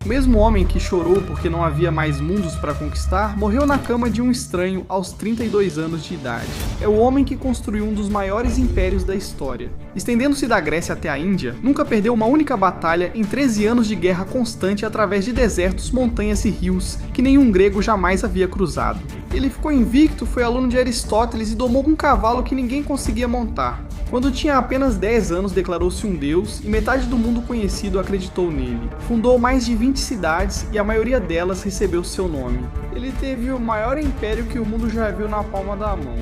O mesmo homem que chorou porque não havia mais mundos para conquistar, morreu na cama de um estranho aos 32 anos de idade. É o homem que construiu um dos maiores impérios da história. Estendendo-se da Grécia até a Índia, nunca perdeu uma única batalha em 13 anos de guerra constante através de desertos, montanhas e rios que nenhum grego jamais havia cruzado. Ele ficou invicto, foi aluno de Aristóteles e domou um cavalo que ninguém conseguia montar. Quando tinha apenas 10 anos, declarou-se um deus e metade do mundo conhecido acreditou nele. Fundou mais de 20 cidades e a maioria delas recebeu seu nome. Ele teve o maior império que o mundo já viu na palma da mão.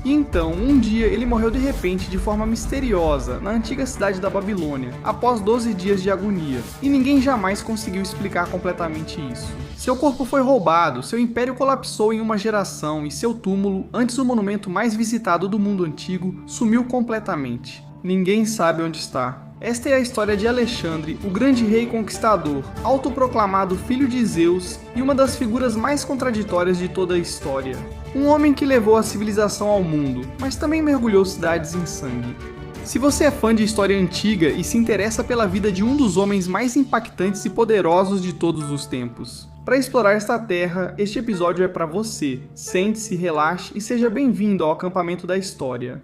E então, um dia, ele morreu de repente de forma misteriosa na antiga cidade da Babilônia, após 12 dias de agonia, e ninguém jamais conseguiu explicar completamente isso. Seu corpo foi roubado, seu império colapsou em uma geração e seu túmulo, antes o monumento mais visitado do mundo antigo, sumiu completamente. Ninguém sabe onde está. Esta é a história de Alexandre, o grande rei conquistador, autoproclamado filho de Zeus e uma das figuras mais contraditórias de toda a história. Um homem que levou a civilização ao mundo, mas também mergulhou cidades em sangue. Se você é fã de história antiga e se interessa pela vida de um dos homens mais impactantes e poderosos de todos os tempos, para explorar esta terra, este episódio é para você. Sente-se, relaxe e seja bem-vindo ao acampamento da história.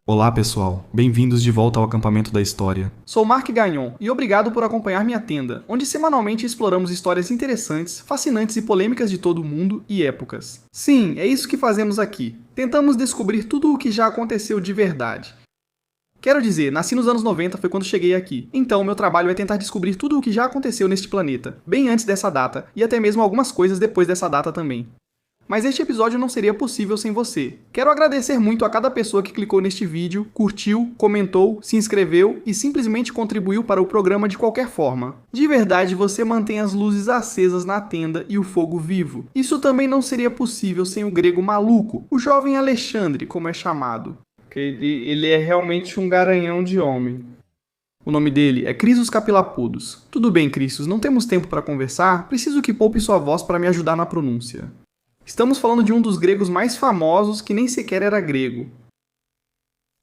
Olá pessoal, bem-vindos de volta ao acampamento da história. Sou Mark Gagnon e obrigado por acompanhar minha tenda, onde semanalmente exploramos histórias interessantes, fascinantes e polêmicas de todo o mundo e épocas. Sim, é isso que fazemos aqui. Tentamos descobrir tudo o que já aconteceu de verdade. Quero dizer, nasci nos anos 90, foi quando cheguei aqui. Então, meu trabalho é tentar descobrir tudo o que já aconteceu neste planeta, bem antes dessa data, e até mesmo algumas coisas depois dessa data também. Mas este episódio não seria possível sem você. Quero agradecer muito a cada pessoa que clicou neste vídeo, curtiu, comentou, se inscreveu e simplesmente contribuiu para o programa de qualquer forma. De verdade, você mantém as luzes acesas na tenda e o fogo vivo. Isso também não seria possível sem o grego maluco, o jovem Alexandre, como é chamado. Ele é realmente um garanhão de homem. O nome dele é Chrysos Capilapodos. Tudo bem, Chrysos, não temos tempo para conversar, preciso que poupe sua voz para me ajudar na pronúncia. Estamos falando de um dos gregos mais famosos que nem sequer era grego.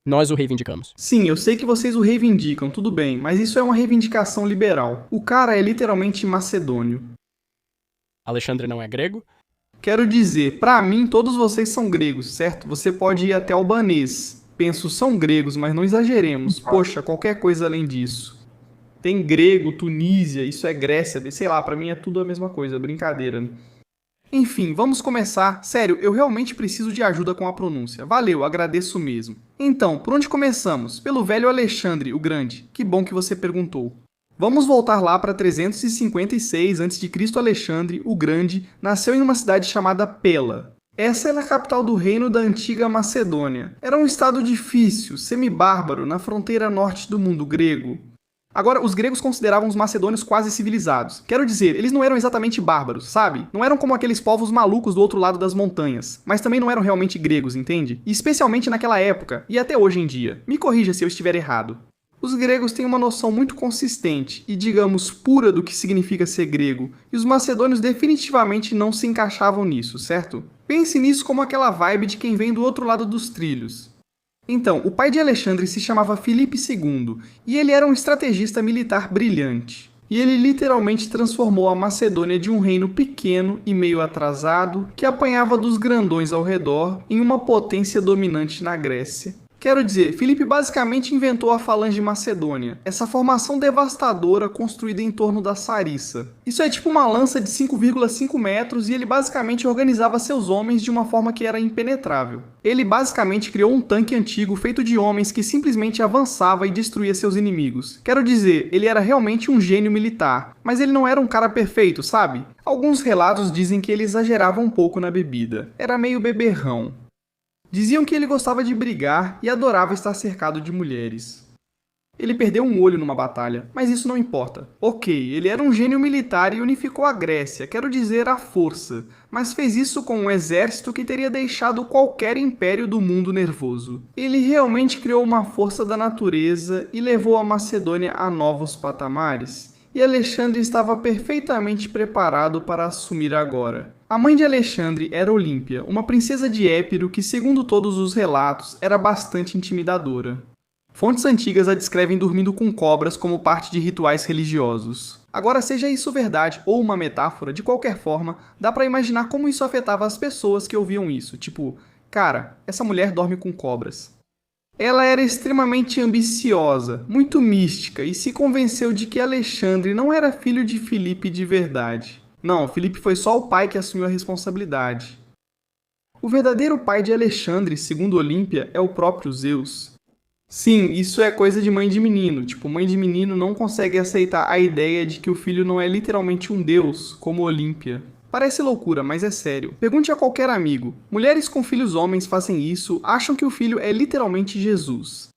Nós o reivindicamos. Sim, eu sei que vocês o reivindicam, tudo bem, mas isso é uma reivindicação liberal. O cara é literalmente macedônio. Alexandre não é grego? Quero dizer, pra mim todos vocês são gregos, certo? Você pode ir até albanês. Penso, são gregos, mas não exageremos. Poxa, qualquer coisa além disso. Tem grego, Tunísia, isso é Grécia, sei lá, pra mim é tudo a mesma coisa, brincadeira. Enfim, vamos começar. Sério, eu realmente preciso de ajuda com a pronúncia. Valeu, agradeço mesmo. Então, por onde começamos? Pelo velho Alexandre, o Grande. Que bom que você perguntou. Vamos voltar lá para 356 a.C. Alexandre, o Grande, nasceu em uma cidade chamada Pela. Essa era a capital do reino da antiga Macedônia. Era um estado difícil, semi-bárbaro, na fronteira norte do mundo grego. Agora, os gregos consideravam os macedônios quase civilizados. Quero dizer, eles não eram exatamente bárbaros, sabe? Não eram como aqueles povos malucos do outro lado das montanhas. Mas também não eram realmente gregos, entende? E especialmente naquela época, e até hoje em dia. Me corrija se eu estiver errado. Os gregos têm uma noção muito consistente e, digamos, pura do que significa ser grego, e os macedônios definitivamente não se encaixavam nisso, certo? Pense nisso como aquela vibe de quem vem do outro lado dos trilhos. Então, o pai de Alexandre se chamava Filipe II, e ele era um estrategista militar brilhante. E ele literalmente transformou a Macedônia de um reino pequeno e meio atrasado, que apanhava dos grandões ao redor, em uma potência dominante na Grécia. Quero dizer, Filipe basicamente inventou a Falange Macedônia, essa formação devastadora construída em torno da Sarissa. Isso é tipo uma lança de 5,5 metros e ele basicamente organizava seus homens de uma forma que era impenetrável. Ele basicamente criou um tanque antigo feito de homens que simplesmente avançava e destruía seus inimigos. Quero dizer, ele era realmente um gênio militar, mas ele não era um cara perfeito, sabe? Alguns relatos dizem que ele exagerava um pouco na bebida. Era meio beberrão. Diziam que ele gostava de brigar e adorava estar cercado de mulheres. Ele perdeu um olho numa batalha, mas isso não importa. Ok, ele era um gênio militar e unificou a Grécia, quero dizer, à força, mas fez isso com um exército que teria deixado qualquer império do mundo nervoso. Ele realmente criou uma força da natureza e levou a Macedônia a novos patamares. E Alexandre estava perfeitamente preparado para assumir agora. A mãe de Alexandre era Olímpia, uma princesa de Épiro que, segundo todos os relatos, era bastante intimidadora. Fontes antigas a descrevem dormindo com cobras como parte de rituais religiosos. Agora, seja isso verdade ou uma metáfora, de qualquer forma, dá pra imaginar como isso afetava as pessoas que ouviam isso. Tipo, cara, essa mulher dorme com cobras. Ela era extremamente ambiciosa, muito mística e se convenceu de que Alexandre não era filho de Filipe de verdade. Não, Filipe foi só o pai que assumiu a responsabilidade. O verdadeiro pai de Alexandre, segundo Olímpia, é o próprio Zeus. Sim, isso é coisa de mãe de menino. Tipo, mãe de menino não consegue aceitar a ideia de que o filho não é literalmente um deus, como Olímpia. Parece loucura, mas é sério. Pergunte a qualquer amigo. Mulheres com filhos homens fazem isso, acham que o filho é literalmente Jesus.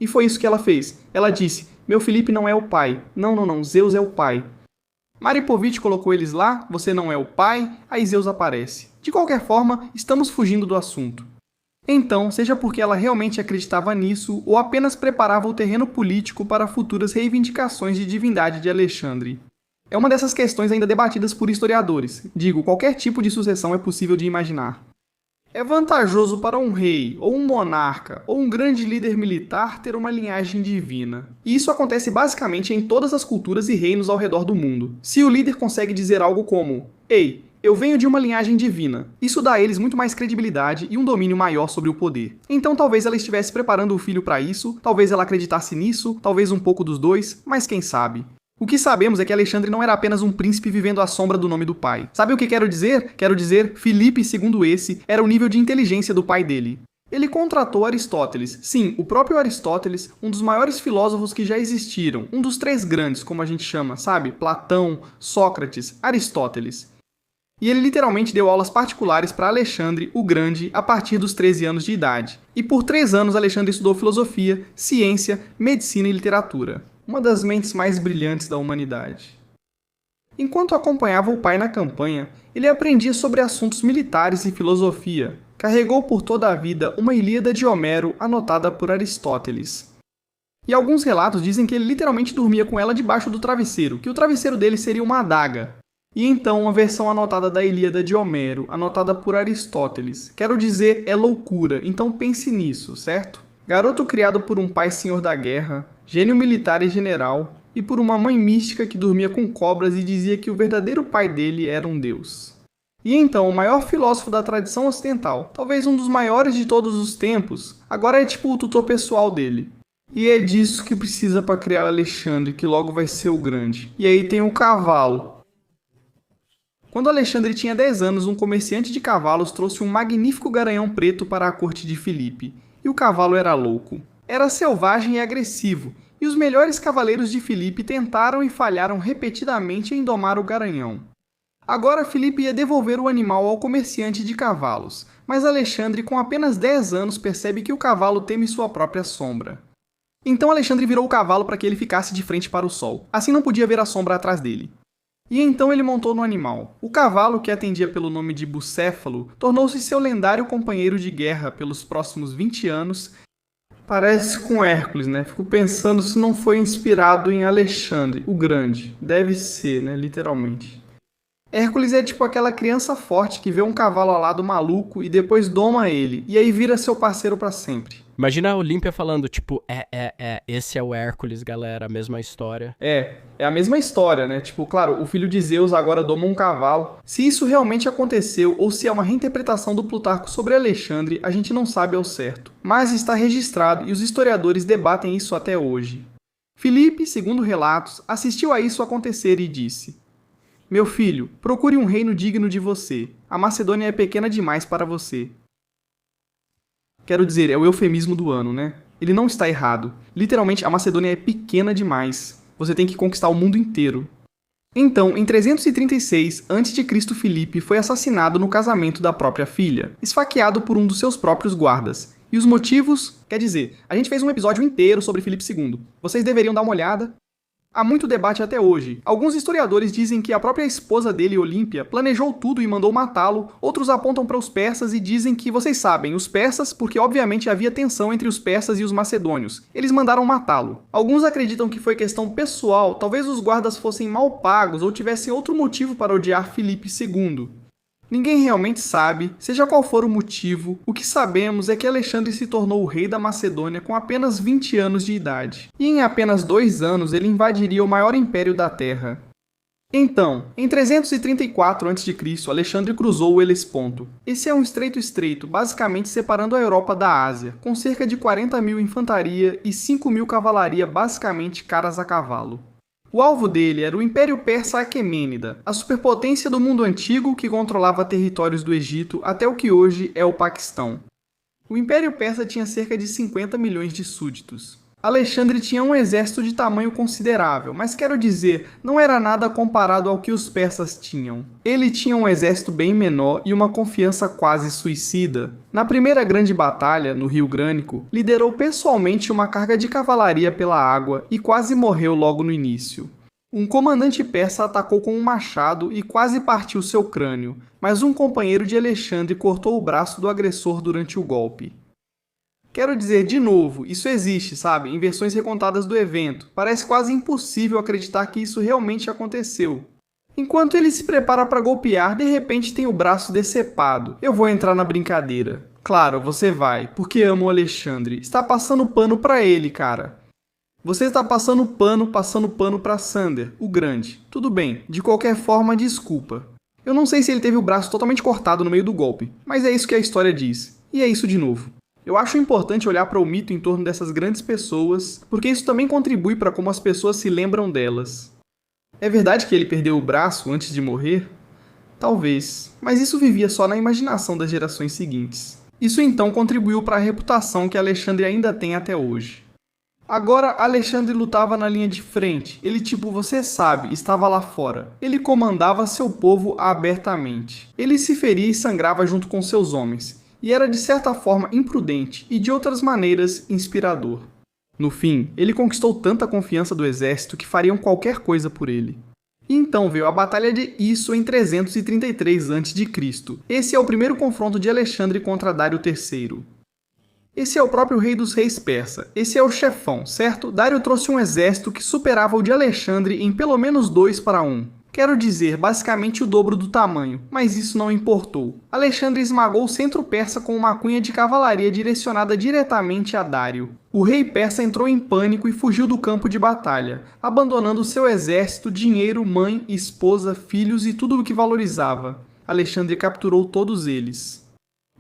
E foi isso que ela fez. Ela disse, meu Filipe não é o pai. Não, Zeus é o pai. Maripovich colocou eles lá, você não é o pai, aí Zeus aparece. De qualquer forma, estamos fugindo do assunto. Então, seja porque ela realmente acreditava nisso, ou apenas preparava o terreno político para futuras reivindicações de divindade de Alexandre. É uma dessas questões ainda debatidas por historiadores. Digo, qualquer tipo de sucessão é possível de imaginar. É vantajoso para um rei, ou um monarca, ou um grande líder militar ter uma linhagem divina. E isso acontece basicamente em todas as culturas e reinos ao redor do mundo. Se o líder consegue dizer algo como, ei, eu venho de uma linhagem divina, isso dá a eles muito mais credibilidade e um domínio maior sobre o poder. Então talvez ela estivesse preparando o filho para isso, talvez ela acreditasse nisso, talvez um pouco dos dois, mas quem sabe? O que sabemos é que Alexandre não era apenas um príncipe vivendo à sombra do nome do pai. Sabe o que quero dizer? Quero dizer, Filipe, segundo esse, era o nível de inteligência do pai dele. Ele contratou Aristóteles. Sim, o próprio Aristóteles, um dos maiores filósofos que já existiram. Um dos três grandes, como a gente chama, sabe? Platão, Sócrates, Aristóteles. E ele literalmente deu aulas particulares para Alexandre, o Grande, a partir dos 13 anos de idade. E por 3 anos Alexandre estudou filosofia, ciência, medicina e literatura. Uma das mentes mais brilhantes da humanidade. Enquanto acompanhava o pai na campanha, ele aprendia sobre assuntos militares e filosofia. Carregou por toda a vida uma Ilíada de Homero anotada por Aristóteles. E alguns relatos dizem que ele literalmente dormia com ela debaixo do travesseiro, que o travesseiro dele seria uma adaga. E então uma versão anotada da Ilíada de Homero, anotada por Aristóteles. Quero dizer, é loucura, então pense nisso, certo? Garoto criado por um pai senhor da guerra, gênio militar e general, e por uma mãe mística que dormia com cobras e dizia que o verdadeiro pai dele era um deus. E então, o maior filósofo da tradição ocidental, talvez um dos maiores de todos os tempos, agora é tipo o tutor pessoal dele. E é disso que precisa para criar Alexandre, que logo vai ser o grande. E aí tem o cavalo. Quando Alexandre tinha 10 anos, um comerciante de cavalos trouxe um magnífico garanhão preto para a corte de Filipe. E o cavalo era louco. Era selvagem e agressivo, e os melhores cavaleiros de Filipe tentaram e falharam repetidamente em domar o garanhão. Agora Filipe ia devolver o animal ao comerciante de cavalos, mas Alexandre, com apenas 10 anos, percebe que o cavalo teme sua própria sombra. Então Alexandre virou o cavalo para que ele ficasse de frente para o sol, assim não podia ver a sombra atrás dele. E então ele montou no animal. O cavalo, que atendia pelo nome de Bucéfalo, tornou-se seu lendário companheiro de guerra pelos próximos 20 anos. Parece com Hércules, né? Fico pensando se não foi inspirado em Alexandre, o Grande. Deve ser, né? Literalmente. Hércules é tipo aquela criança forte que vê um cavalo alado maluco e depois doma ele, e aí vira seu parceiro pra sempre. Imagina a Olímpia falando, tipo, esse é o Hércules, galera, a mesma história. É a mesma história, né? Tipo, claro, o filho de Zeus agora doma um cavalo. Se isso realmente aconteceu, ou se é uma reinterpretação do Plutarco sobre Alexandre, a gente não sabe ao certo. Mas está registrado e os historiadores debatem isso até hoje. Filipe, segundo relatos, assistiu a isso acontecer e disse: meu filho, procure um reino digno de você. A Macedônia é pequena demais para você. Quero dizer, é o eufemismo do ano, né? Ele não está errado. Literalmente, a Macedônia é pequena demais. Você tem que conquistar o mundo inteiro. Então, em 336 a.C., Filipe foi assassinado no casamento da própria filha, esfaqueado por um dos seus próprios guardas. E os motivos? Quer dizer, a gente fez um episódio inteiro sobre Filipe II. Vocês deveriam dar uma olhada. Há muito debate até hoje. Alguns historiadores dizem que a própria esposa dele, Olímpia, planejou tudo e mandou matá-lo. Outros apontam para os persas e dizem que, vocês sabem, os persas, porque obviamente havia tensão entre os persas e os macedônios. Eles mandaram matá-lo. Alguns acreditam que foi questão pessoal, talvez os guardas fossem mal pagos ou tivessem outro motivo para odiar Filipe II. Ninguém realmente sabe, seja qual for o motivo, o que sabemos é que Alexandre se tornou o rei da Macedônia com apenas 20 anos de idade, e em apenas 2 anos ele invadiria o maior império da Terra. Então, em 334 a.C., Alexandre cruzou o Helesponto. Esse é um estreito basicamente separando a Europa da Ásia, com cerca de 40.000 infantaria e 5.000 cavalaria basicamente caras a cavalo. O alvo dele era o Império Persa Aquemênida, a superpotência do mundo antigo que controlava territórios do Egito até o que hoje é o Paquistão. O Império Persa tinha cerca de 50 milhões de súditos. Alexandre tinha um exército de tamanho considerável, mas quero dizer, não era nada comparado ao que os persas tinham. Ele tinha um exército bem menor e uma confiança quase suicida. Na primeira grande batalha, no Rio Grânico, liderou pessoalmente uma carga de cavalaria pela água e quase morreu logo no início. Um comandante persa atacou com um machado e quase partiu seu crânio, mas um companheiro de Alexandre cortou o braço do agressor durante o golpe. Quero dizer, de novo, isso existe, sabe? Em versões recontadas do evento. Parece quase impossível acreditar que isso realmente aconteceu. Enquanto ele se prepara para golpear, de repente tem o braço decepado. Eu vou entrar na brincadeira. Claro, você vai, porque amo o Alexandre. Está passando pano pra ele, cara. Você está passando pano pra Sander, o grande. Tudo bem, de qualquer forma, desculpa. Eu não sei se ele teve o braço totalmente cortado no meio do golpe, mas é isso que a história diz. E é isso de novo. Eu acho importante olhar para o mito em torno dessas grandes pessoas, porque isso também contribui para como as pessoas se lembram delas. É verdade que ele perdeu o braço antes de morrer? Talvez, mas isso vivia só na imaginação das gerações seguintes. Isso então contribuiu para a reputação que Alexandre ainda tem até hoje. Agora, Alexandre lutava na linha de frente, ele você sabe, estava lá fora. Ele comandava seu povo abertamente. Ele se feria e sangrava junto com seus homens. E era de certa forma imprudente e de outras maneiras inspirador. No fim, ele conquistou tanta confiança do exército que fariam qualquer coisa por ele. E então veio a Batalha de Isso em 333 a.C. Esse é o primeiro confronto de Alexandre contra Dário III. Esse é o próprio rei dos reis persa, esse é o chefão, certo? Dário trouxe um exército que superava o de Alexandre em pelo menos 2-1. Quero dizer, basicamente o dobro do tamanho, mas isso não importou. Alexandre esmagou o centro persa com uma cunha de cavalaria direcionada diretamente a Dário. O rei persa entrou em pânico e fugiu do campo de batalha, abandonando seu exército, dinheiro, mãe, esposa, filhos e tudo o que valorizava. Alexandre capturou todos eles.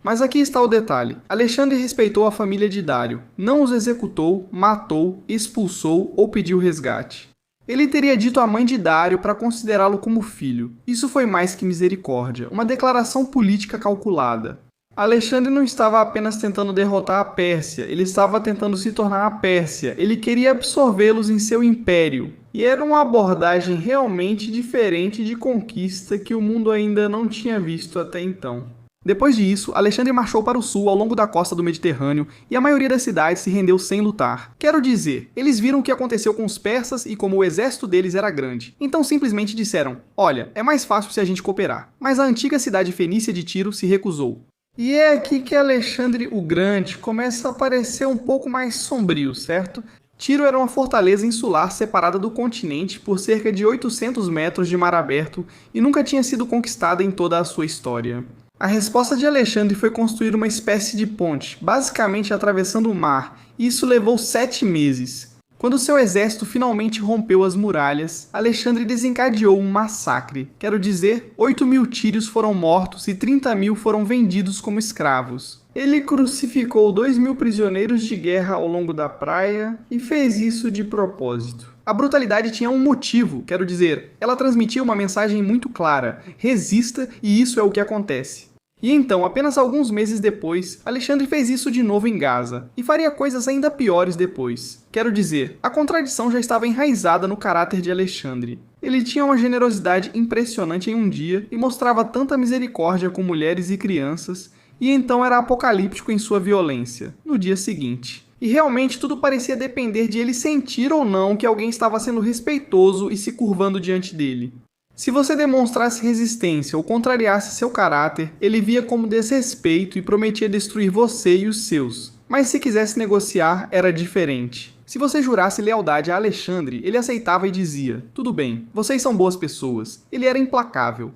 Mas aqui está o detalhe. Alexandre respeitou a família de Dário, não os executou, matou, expulsou ou pediu resgate. Ele teria dito à mãe de Dário para considerá-lo como filho. Isso foi mais que misericórdia, uma declaração política calculada. Alexandre não estava apenas tentando derrotar a Pérsia, ele estava tentando se tornar a Pérsia, ele queria absorvê-los em seu império. E era uma abordagem realmente diferente de conquista que o mundo ainda não tinha visto até então. Depois disso, Alexandre marchou para o sul ao longo da costa do Mediterrâneo e a maioria das cidades se rendeu sem lutar. Quero dizer, eles viram o que aconteceu com os persas e como o exército deles era grande. Então simplesmente disseram, olha, é mais fácil se a gente cooperar. Mas a antiga cidade fenícia de Tiro se recusou. E é aqui que Alexandre o Grande começa a parecer um pouco mais sombrio, certo? Tiro era uma fortaleza insular separada do continente por cerca de 800 metros de mar aberto e nunca tinha sido conquistada em toda a sua história. A resposta de Alexandre foi construir uma espécie de ponte, basicamente atravessando o mar, e isso levou 7 meses. Quando seu exército finalmente rompeu as muralhas, Alexandre desencadeou um massacre. Quero dizer, 8.000 tírios foram mortos e 30.000 foram vendidos como escravos. Ele crucificou 2.000 prisioneiros de guerra ao longo da praia e fez isso de propósito. A brutalidade tinha um motivo, quero dizer, ela transmitia uma mensagem muito clara, resista e isso é o que acontece. E então, apenas alguns meses depois, Alexandre fez isso de novo em Gaza, e faria coisas ainda piores depois. Quero dizer, a contradição já estava enraizada no caráter de Alexandre. Ele tinha uma generosidade impressionante em um dia e mostrava tanta misericórdia com mulheres e crianças, e então era apocalíptico em sua violência, no dia seguinte. E realmente tudo parecia depender de ele sentir ou não que alguém estava sendo respeitoso e se curvando diante dele. Se você demonstrasse resistência ou contrariasse seu caráter, ele via como desrespeito e prometia destruir você e os seus. Mas se quisesse negociar, era diferente. Se você jurasse lealdade a Alexandre, ele aceitava e dizia, tudo bem, vocês são boas pessoas. Ele era implacável.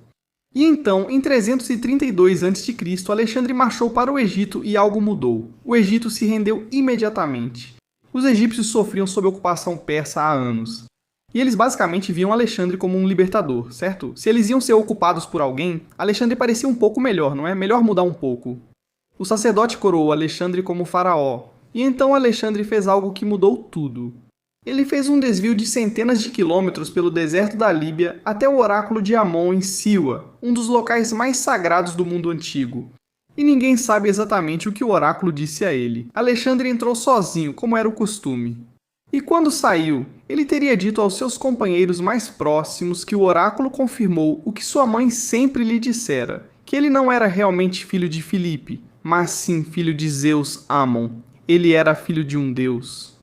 E então, em 332 a.C., Alexandre marchou para o Egito e algo mudou. O Egito se rendeu imediatamente. Os egípcios sofriam sob ocupação persa há anos. E eles basicamente viam Alexandre como um libertador, certo? Se eles iam ser ocupados por alguém, Alexandre parecia um pouco melhor, não é? Melhor mudar um pouco. O sacerdote coroou Alexandre como faraó. E então Alexandre fez algo que mudou tudo. Ele fez um desvio de centenas de quilômetros pelo deserto da Líbia até o oráculo de Amon em Siwa, um dos locais mais sagrados do mundo antigo. E ninguém sabe exatamente o que o oráculo disse a ele. Alexandre entrou sozinho, como era o costume. E quando saiu, ele teria dito aos seus companheiros mais próximos que o oráculo confirmou o que sua mãe sempre lhe dissera, que ele não era realmente filho de Filipe, mas sim filho de Zeus Amon. Ele era filho de um deus.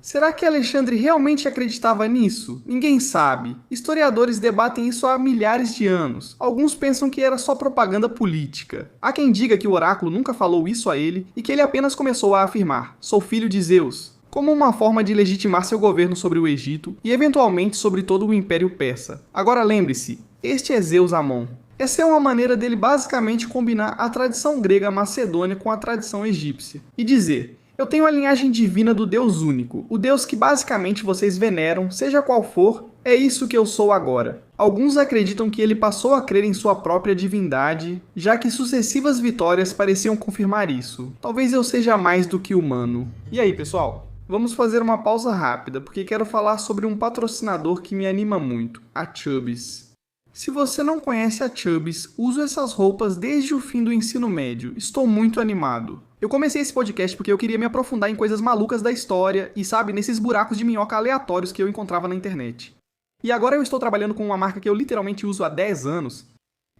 Será que Alexandre realmente acreditava nisso? Ninguém sabe. Historiadores debatem isso há milhares de anos. Alguns pensam que era só propaganda política. Há quem diga que o oráculo nunca falou isso a ele e que ele apenas começou a afirmar: sou filho de Zeus, como uma forma de legitimar seu governo sobre o Egito e eventualmente sobre todo o Império Persa. Agora lembre-se, este é Zeus Amon. Essa é uma maneira dele basicamente combinar a tradição grega macedônia com a tradição egípcia e dizer: eu tenho a linhagem divina do Deus único, o Deus que basicamente vocês veneram, seja qual for, é isso que eu sou agora. Alguns acreditam que ele passou a crer em sua própria divindade, já que sucessivas vitórias pareciam confirmar isso. Talvez eu seja mais do que humano. E aí, pessoal? Vamos fazer uma pausa rápida, porque quero falar sobre um patrocinador que me anima muito, a Chubbies. Se você não conhece a Chubbies, uso essas roupas desde o fim do ensino médio. Estou muito animado. Eu comecei esse podcast porque eu queria me aprofundar em coisas malucas da história e, sabe, nesses buracos de minhoca aleatórios que eu encontrava na internet. E agora eu estou trabalhando com uma marca que eu literalmente uso há 10 anos.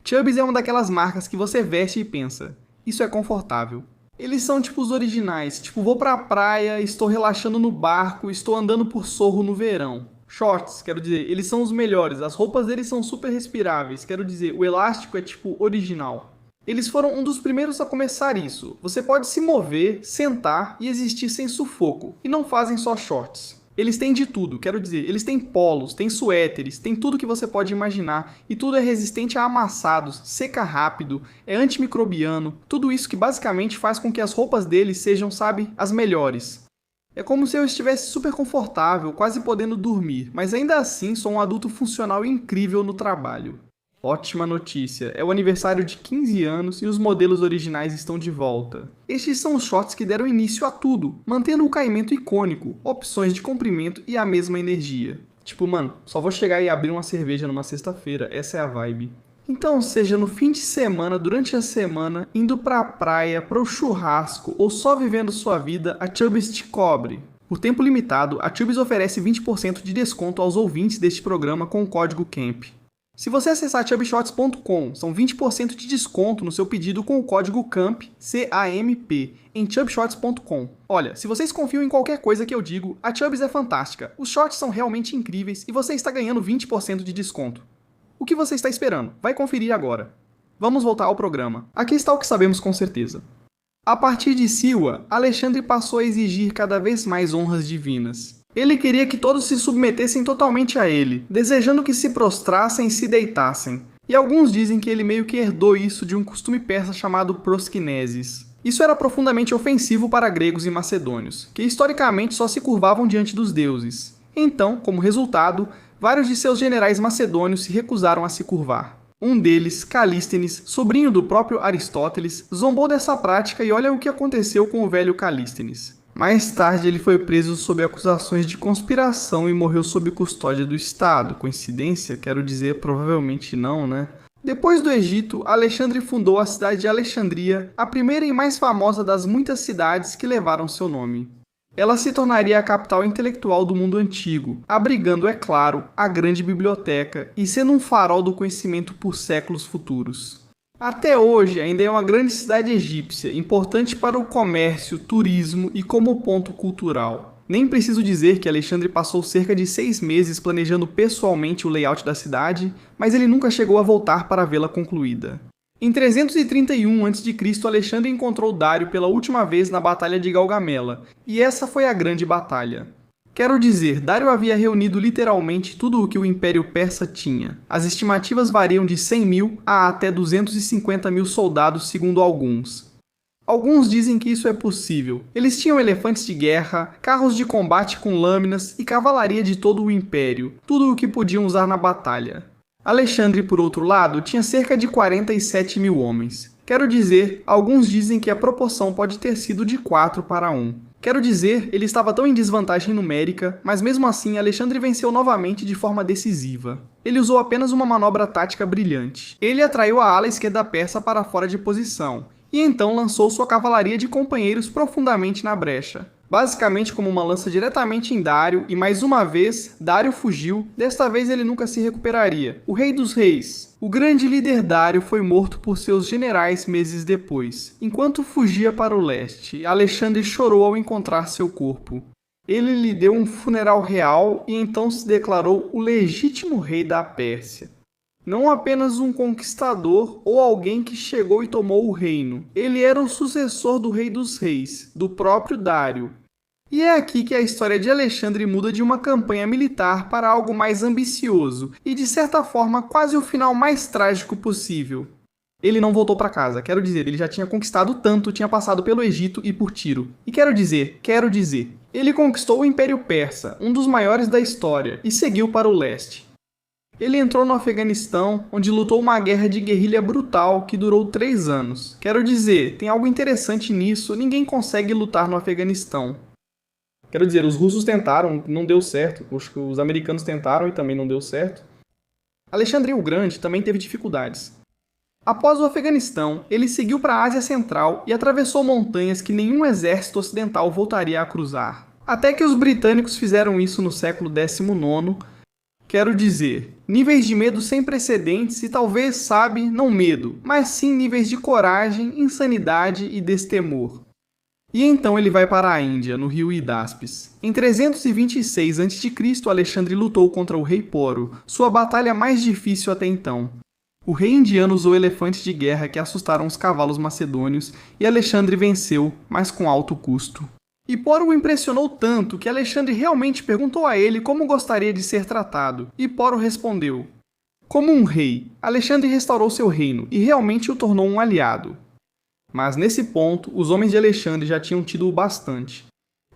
Chubbies é uma daquelas marcas que você veste e pensa: isso é confortável. Eles são tipo os originais, tipo vou pra praia, estou relaxando no barco, estou andando por Sorro no verão. Shorts, quero dizer, eles são os melhores, as roupas deles são super respiráveis, quero dizer, o elástico é tipo original. Eles foram um dos primeiros a começar isso. Você pode se mover, sentar e existir sem sufoco, e não fazem só shorts. Eles têm de tudo, quero dizer, eles têm polos, têm suéteres, têm tudo que você pode imaginar, e tudo é resistente a amassados, seca rápido, é antimicrobiano, tudo isso que basicamente faz com que as roupas deles sejam, sabe, as melhores. É como se eu estivesse super confortável, quase podendo dormir, mas ainda assim sou um adulto funcional e incrível no trabalho. Ótima notícia, é o aniversário de 15 anos e os modelos originais estão de volta. Estes são os shorts que deram início a tudo, mantendo o caimento icônico, opções de comprimento e a mesma energia. Tipo, mano, só vou chegar e abrir uma cerveja numa sexta-feira, essa é a vibe. Então, seja no fim de semana, durante a semana, indo pra praia, pro churrasco ou só vivendo sua vida, a Chubbies te cobre. Por tempo limitado, a Chubbies oferece 20% de desconto aos ouvintes deste programa com o código CAMP. Se você acessar chubbshorts.com, são 20% de desconto no seu pedido com o código CAMP, C-A-M-P, em chubbshorts.com. Olha, se vocês confiam em qualquer coisa que eu digo, a Chubbies é fantástica, os shorts são realmente incríveis e você está ganhando 20% de desconto. O que você está esperando? Vai conferir agora. Vamos voltar ao programa. Aqui está o que sabemos com certeza. A partir de Siwa, Alexandre passou a exigir cada vez mais honras divinas. Ele queria que todos se submetessem totalmente a ele, desejando que se prostrassem e se deitassem. E alguns dizem que ele meio que herdou isso de um costume persa chamado proskinesis. Isso era profundamente ofensivo para gregos e macedônios, que historicamente só se curvavam diante dos deuses. Então, como resultado, vários de seus generais macedônios se recusaram a se curvar. Um deles, Calístenes, sobrinho do próprio Aristóteles, zombou dessa prática e olha o que aconteceu com o velho Calístenes. Mais tarde ele foi preso sob acusações de conspiração e morreu sob custódia do Estado. Coincidência? Quero dizer, provavelmente não, né? Depois do Egito, Alexandre fundou a cidade de Alexandria, a primeira e mais famosa das muitas cidades que levaram seu nome. Ela se tornaria a capital intelectual do mundo antigo, abrigando, é claro, a grande biblioteca e sendo um farol do conhecimento por séculos futuros. Até hoje, ainda é uma grande cidade egípcia, importante para o comércio, turismo e como ponto cultural. Nem preciso dizer que Alexandre passou cerca de 6 meses planejando pessoalmente o layout da cidade, mas ele nunca chegou a voltar para vê-la concluída. Em 331 a.C., Alexandre encontrou Dário pela última vez na Batalha de Gaugamela, e essa foi a grande batalha. Quero dizer, Dário havia reunido literalmente tudo o que o Império Persa tinha. As estimativas variam de 100 mil a até 250 mil soldados, segundo alguns. Alguns dizem que isso é possível. Eles tinham elefantes de guerra, carros de combate com lâminas e cavalaria de todo o Império, tudo o que podiam usar na batalha. Alexandre, por outro lado, tinha cerca de 47 mil homens. Quero dizer, alguns dizem que a proporção pode ter sido de 4 para 1. Quero dizer, ele estava tão em desvantagem numérica, mas mesmo assim Alexandre venceu novamente de forma decisiva. Ele usou apenas uma manobra tática brilhante. Ele atraiu a ala esquerda persa para fora de posição, e então lançou sua cavalaria de companheiros profundamente na brecha. Basicamente como uma lança diretamente em Dário, e mais uma vez, Dário fugiu, desta vez ele nunca se recuperaria. O rei dos reis. O grande líder Dário foi morto por seus generais meses depois. Enquanto fugia para o leste, Alexandre chorou ao encontrar seu corpo. Ele lhe deu um funeral real e então se declarou o legítimo rei da Pérsia. Não apenas um conquistador ou alguém que chegou e tomou o reino. Ele era o sucessor do rei dos reis, do próprio Dário. E é aqui que a história de Alexandre muda de uma campanha militar para algo mais ambicioso e, de certa forma, quase o final mais trágico possível. Ele não voltou para casa, quero dizer, ele já tinha conquistado tanto, tinha passado pelo Egito e por Tiro. E quero dizer, ele conquistou o Império Persa, um dos maiores da história, e seguiu para o leste. Ele entrou no Afeganistão, onde lutou uma guerra de guerrilha brutal que durou 3 anos. Quero dizer, tem algo interessante nisso, ninguém consegue lutar no Afeganistão. Quero dizer, os russos tentaram, não deu certo. Os americanos tentaram e também não deu certo. Alexandre o Grande também teve dificuldades. Após o Afeganistão, ele seguiu para a Ásia Central e atravessou montanhas que nenhum exército ocidental voltaria a cruzar. Até que os britânicos fizeram isso no século XIX. Quero dizer, níveis de medo sem precedentes e talvez, sabe, não medo, mas sim níveis de coragem, insanidade e destemor. E então ele vai para a Índia, no rio Hidáspes. Em 326 a.C., Alexandre lutou contra o rei Poro, sua batalha mais difícil até então. O rei indiano usou elefantes de guerra que assustaram os cavalos macedônios e Alexandre venceu, mas com alto custo. E Poro o impressionou tanto que Alexandre realmente perguntou a ele como gostaria de ser tratado, e Poro respondeu: como um rei. Alexandre restaurou seu reino e realmente o tornou um aliado. Mas nesse ponto, os homens de Alexandre já tinham tido o bastante.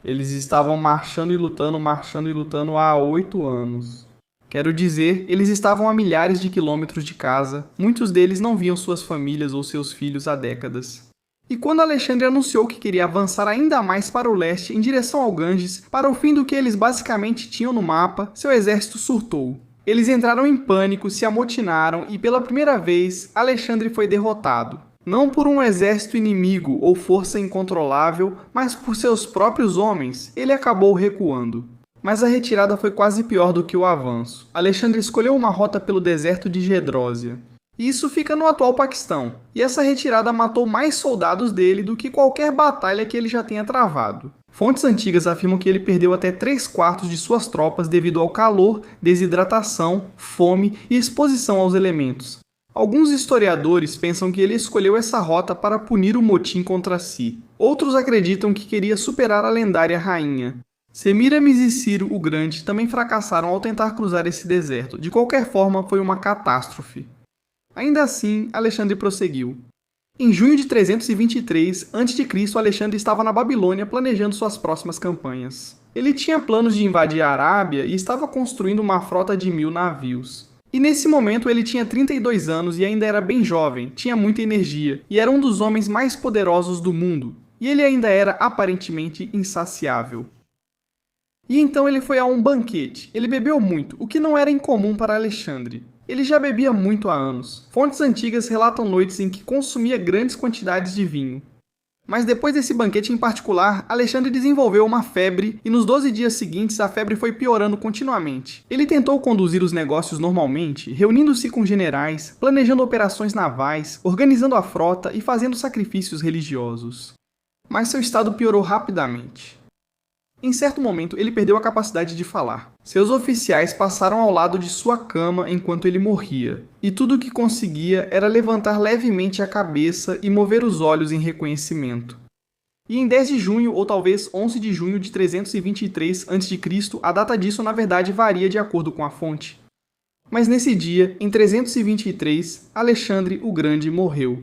Eles estavam marchando e lutando há 8 anos. Quero dizer, eles estavam a milhares de quilômetros de casa, muitos deles não viam suas famílias ou seus filhos há décadas. E quando Alexandre anunciou que queria avançar ainda mais para o leste em direção ao Ganges, para o fim do que eles basicamente tinham no mapa, seu exército surtou. Eles entraram em pânico, se amotinaram e pela primeira vez, Alexandre foi derrotado. Não por um exército inimigo ou força incontrolável, mas por seus próprios homens, ele acabou recuando. Mas a retirada foi quase pior do que o avanço. Alexandre escolheu uma rota pelo deserto de Gedrósia. Isso fica no atual Paquistão, e essa retirada matou mais soldados dele do que qualquer batalha que ele já tenha travado. Fontes antigas afirmam que ele perdeu até 3/4 de suas tropas devido ao calor, desidratação, fome e exposição aos elementos. Alguns historiadores pensam que ele escolheu essa rota para punir o motim contra si. Outros acreditam que queria superar a lendária rainha. Semiramis e Ciro o Grande também fracassaram ao tentar cruzar esse deserto. De qualquer forma, foi uma catástrofe. Ainda assim, Alexandre prosseguiu. Em junho de 323 a.C., Alexandre estava na Babilônia planejando suas próximas campanhas. Ele tinha planos de invadir a Arábia e estava construindo uma frota de 1000 navios. E nesse momento ele tinha 32 anos e ainda era bem jovem, tinha muita energia, e era um dos homens mais poderosos do mundo. E ele ainda era aparentemente insaciável. E então ele foi a um banquete. Ele bebeu muito, o que não era incomum para Alexandre. Ele já bebia muito há anos. Fontes antigas relatam noites em que consumia grandes quantidades de vinho. Mas depois desse banquete em particular, Alexandre desenvolveu uma febre e nos 12 dias seguintes a febre foi piorando continuamente. Ele tentou conduzir os negócios normalmente, reunindo-se com generais, planejando operações navais, organizando a frota e fazendo sacrifícios religiosos. Mas seu estado piorou rapidamente. Em certo momento, ele perdeu a capacidade de falar. Seus oficiais passaram ao lado de sua cama enquanto ele morria, e tudo o que conseguia era levantar levemente a cabeça e mover os olhos em reconhecimento. E em 10 de junho ou talvez 11 de junho de 323 a.C., a data disso na verdade varia de acordo com a fonte. Mas nesse dia, em 323, Alexandre o Grande morreu.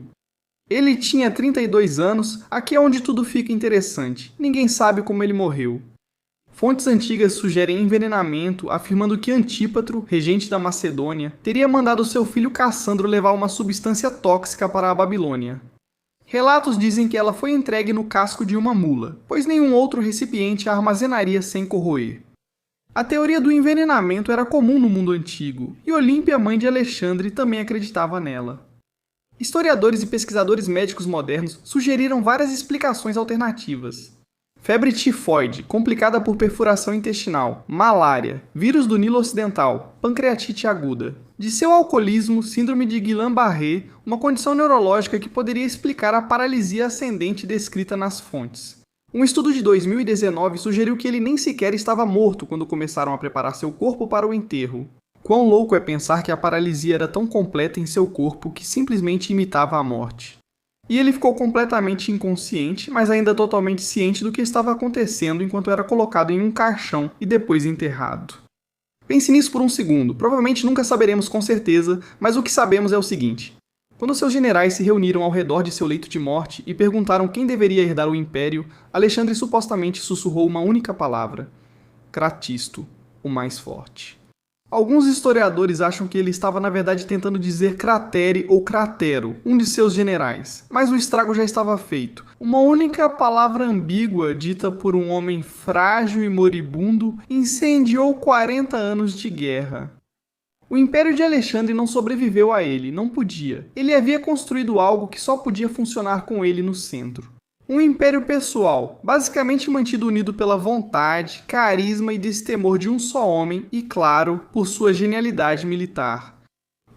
Ele tinha 32 anos, aqui é onde tudo fica interessante. Ninguém sabe como ele morreu. Fontes antigas sugerem envenenamento, afirmando que Antípatro, regente da Macedônia, teria mandado seu filho Cassandro levar uma substância tóxica para a Babilônia. Relatos dizem que ela foi entregue no casco de uma mula, pois nenhum outro recipiente a armazenaria sem corroer. A teoria do envenenamento era comum no mundo antigo, e Olímpia, mãe de Alexandre, também acreditava nela. Historiadores e pesquisadores médicos modernos sugeriram várias explicações alternativas. Febre tifoide, complicada por perfuração intestinal, malária, vírus do Nilo Ocidental, pancreatite aguda. De seu alcoolismo, síndrome de Guillain-Barré, uma condição neurológica que poderia explicar a paralisia ascendente descrita nas fontes. Um estudo de 2019 sugeriu que ele nem sequer estava morto quando começaram a preparar seu corpo para o enterro. Quão louco é pensar que a paralisia era tão completa em seu corpo que simplesmente imitava a morte. E ele ficou completamente inconsciente, mas ainda totalmente ciente do que estava acontecendo enquanto era colocado em um caixão e depois enterrado. Pense nisso por um segundo, provavelmente nunca saberemos com certeza, mas o que sabemos é o seguinte. Quando seus generais se reuniram ao redor de seu leito de morte e perguntaram quem deveria herdar o império, Alexandre supostamente sussurrou uma única palavra: Cratisto, o mais forte. Alguns historiadores acham que ele estava na verdade tentando dizer Cratere ou Cratero, um de seus generais, mas o estrago já estava feito. Uma única palavra ambígua dita por um homem frágil e moribundo incendiou 40 anos de guerra. O Império de Alexandre não sobreviveu a ele, não podia. Ele havia construído algo que só podia funcionar com ele no centro. Um império pessoal, basicamente mantido unido pela vontade, carisma e destemor de um só homem e, claro, por sua genialidade militar.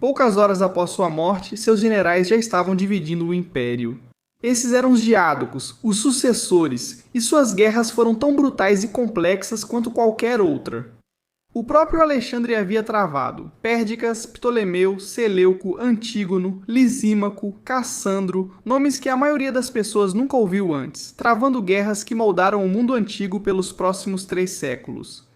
Poucas horas após sua morte, seus generais já estavam dividindo o império. Esses eram os diádocos, os sucessores, e suas guerras foram tão brutais e complexas quanto qualquer outra. O próprio Alexandre havia travado Pérdicas, Ptolomeu, Seleuco, Antígono, Lisímaco, Cassandro, nomes que a maioria das pessoas nunca ouviu antes, travando guerras que moldaram o mundo antigo pelos próximos 3 séculos.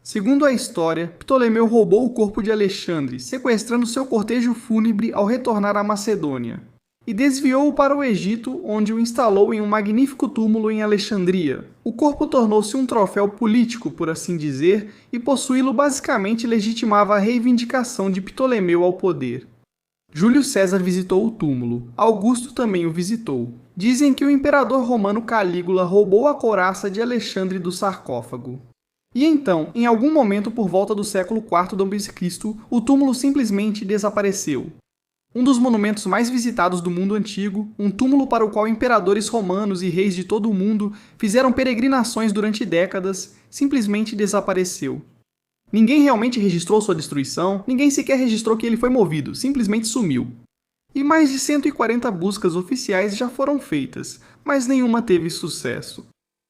Segundo a história, Ptolomeu roubou o corpo de Alexandre, sequestrando seu cortejo fúnebre ao retornar à Macedônia, e desviou-o para o Egito, onde o instalou em um magnífico túmulo em Alexandria. O corpo tornou-se um troféu político, por assim dizer, e possuí-lo basicamente legitimava a reivindicação de Ptolomeu ao poder. Júlio César visitou o túmulo. Augusto também o visitou. Dizem que o imperador romano Calígula roubou a couraça de Alexandre do sarcófago. E então, em algum momento por volta do século IV d.C., o túmulo simplesmente desapareceu. Um dos monumentos mais visitados do mundo antigo, um túmulo para o qual imperadores romanos e reis de todo o mundo fizeram peregrinações durante décadas, simplesmente desapareceu. Ninguém realmente registrou sua destruição, ninguém sequer registrou que ele foi movido, simplesmente sumiu. E mais de 140 buscas oficiais já foram feitas, mas nenhuma teve sucesso.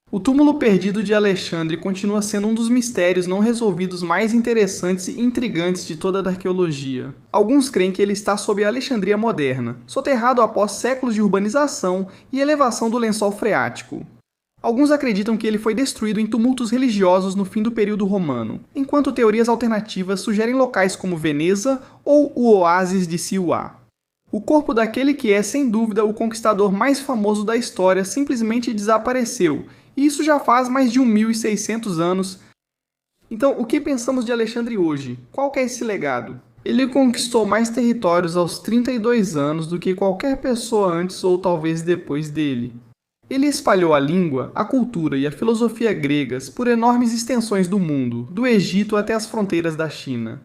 O túmulo perdido de Alexandre continua sendo um dos mistérios não resolvidos mais interessantes e intrigantes de toda a arqueologia. Alguns creem que ele está sob a Alexandria moderna, soterrado após séculos de urbanização e elevação do lençol freático. Alguns acreditam que ele foi destruído em tumultos religiosos no fim do período romano, enquanto teorias alternativas sugerem locais como Veneza ou o oásis de Siuá. O corpo daquele que é, sem dúvida, o conquistador mais famoso da história simplesmente desapareceu, e isso já faz mais de 1.600 anos. Então, o que pensamos de Alexandre hoje? Qual que é esse legado? Ele conquistou mais territórios aos 32 anos do que qualquer pessoa antes ou talvez depois dele. Ele espalhou a língua, a cultura e a filosofia gregas por enormes extensões do mundo, do Egito até as fronteiras da China.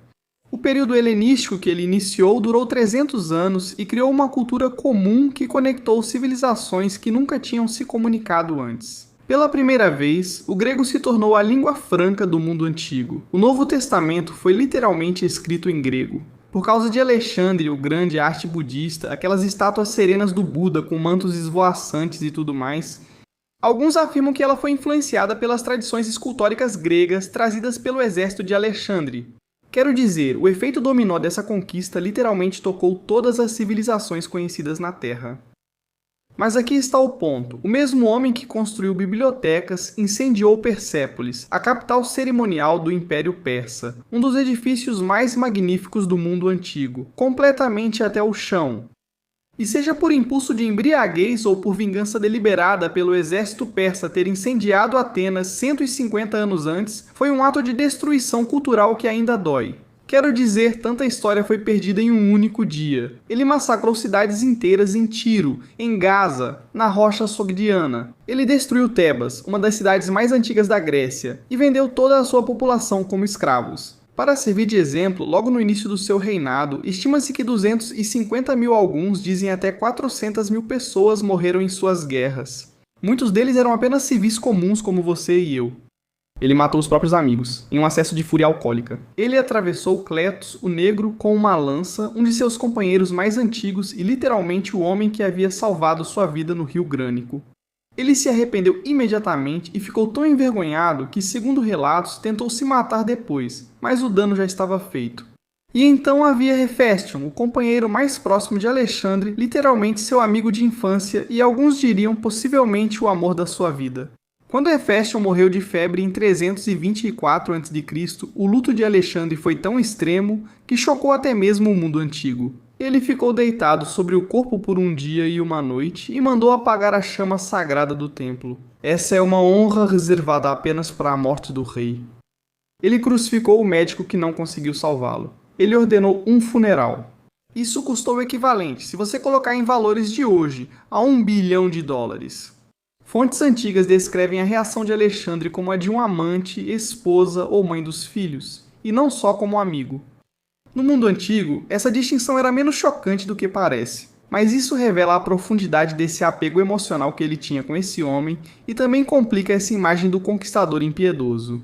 O período helenístico que ele iniciou durou 300 anos e criou uma cultura comum que conectou civilizações que nunca tinham se comunicado antes. Pela primeira vez, o grego se tornou a língua franca do mundo antigo. O Novo Testamento foi literalmente escrito em grego. Por causa de Alexandre, o grande arte budista, aquelas estátuas serenas do Buda com mantos esvoaçantes e tudo mais, alguns afirmam que ela foi influenciada pelas tradições escultóricas gregas trazidas pelo exército de Alexandre. Quero dizer, o efeito dominó dessa conquista literalmente tocou todas as civilizações conhecidas na Terra. Mas aqui está o ponto. O mesmo homem que construiu bibliotecas incendiou Persépolis, a capital cerimonial do Império Persa, um dos edifícios mais magníficos do mundo antigo, completamente até o chão. E seja por impulso de embriaguez ou por vingança deliberada pelo exército persa ter incendiado Atenas 150 anos antes, foi um ato de destruição cultural que ainda dói. Quero dizer, tanta história foi perdida em um único dia. Ele massacrou cidades inteiras em Tiro, em Gaza, na rocha sogdiana. Ele destruiu Tebas, uma das cidades mais antigas da Grécia, e vendeu toda a sua população como escravos. Para servir de exemplo, logo no início do seu reinado, estima-se que 250 mil, alguns dizem até 400 mil pessoas morreram em suas guerras. Muitos deles eram apenas civis comuns como você e eu. Ele matou os próprios amigos, em um acesso de fúria alcoólica. Ele atravessou Cletus, o negro, com uma lança, um de seus companheiros mais antigos e literalmente o homem que havia salvado sua vida no rio Grânico. Ele se arrependeu imediatamente e ficou tão envergonhado que, segundo relatos, tentou se matar depois, mas o dano já estava feito. E então havia Hefestion, o companheiro mais próximo de Alexandre, literalmente seu amigo de infância e alguns diriam possivelmente o amor da sua vida. Quando Hefestion morreu de febre em 324 a.C., o luto de Alexandre foi tão extremo que chocou até mesmo o mundo antigo. Ele ficou deitado sobre o corpo por um dia e uma noite e mandou apagar a chama sagrada do templo. Essa é uma honra reservada apenas para a morte do rei. Ele crucificou o médico que não conseguiu salvá-lo. Ele ordenou um funeral. Isso custou o equivalente, se você colocar em valores de hoje, a $1 bilhão. Fontes antigas descrevem a reação de Alexandre como a de um amante, esposa ou mãe dos filhos, e não só como amigo. No mundo antigo, essa distinção era menos chocante do que parece, mas isso revela a profundidade desse apego emocional que ele tinha com esse homem e também complica essa imagem do conquistador impiedoso.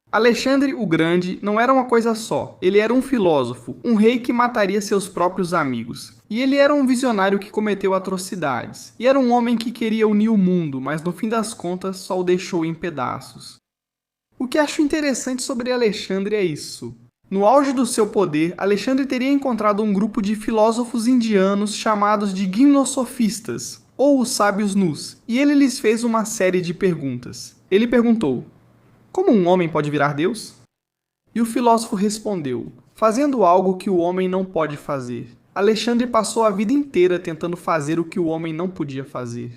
Alexandre o Grande não era uma coisa só, ele era um filósofo, um rei que mataria seus próprios amigos. E ele era um visionário que cometeu atrocidades. E era um homem que queria unir o mundo, mas no fim das contas só o deixou em pedaços. O que acho interessante sobre Alexandre é isso. No auge do seu poder, Alexandre teria encontrado um grupo de filósofos indianos chamados de gimnosofistas, ou os sábios nus, e ele lhes fez uma série de perguntas. Ele perguntou: como um homem pode virar Deus? E o filósofo respondeu: fazendo algo que o homem não pode fazer. Alexandre passou a vida inteira tentando fazer o que o homem não podia fazer.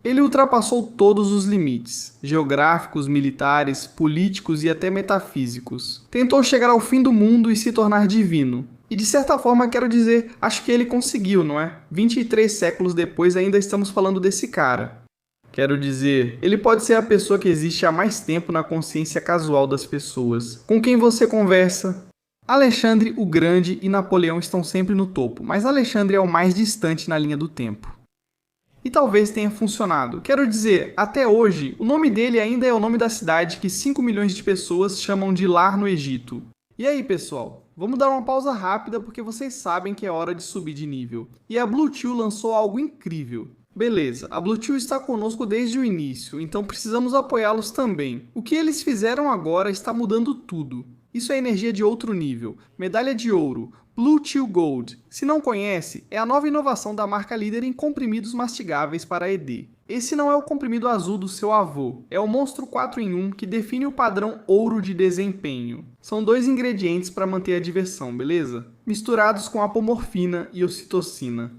Ele ultrapassou todos os limites, geográficos, militares, políticos e até metafísicos. Tentou chegar ao fim do mundo e se tornar divino. E de certa forma, quero dizer, acho que ele conseguiu, não é? 23 séculos depois ainda estamos falando desse cara. Quero dizer, ele pode ser a pessoa que existe há mais tempo na consciência casual das pessoas. Com quem você conversa. Alexandre o Grande e Napoleão estão sempre no topo, mas Alexandre é o mais distante na linha do tempo. E talvez tenha funcionado. Quero dizer, até hoje, o nome dele ainda é o nome da cidade que 5 milhões de pessoas chamam de lar no Egito. E aí, pessoal? Vamos dar uma pausa rápida porque vocês sabem que é hora de subir de nível. E a Bluetooth lançou algo incrível. Beleza, a Bluetooth está conosco desde o início, então precisamos apoiá-los também. O que eles fizeram agora está mudando tudo. Isso é energia de outro nível. Medalha de ouro, Bluetooth Gold. Se não conhece, é a nova inovação da marca líder em comprimidos mastigáveis para ED. Esse não é o comprimido azul do seu avô, é o monstro 4 em 1 que define o padrão ouro de desempenho. São 2 ingredientes para manter a diversão, beleza? Misturados com apomorfina e ocitocina.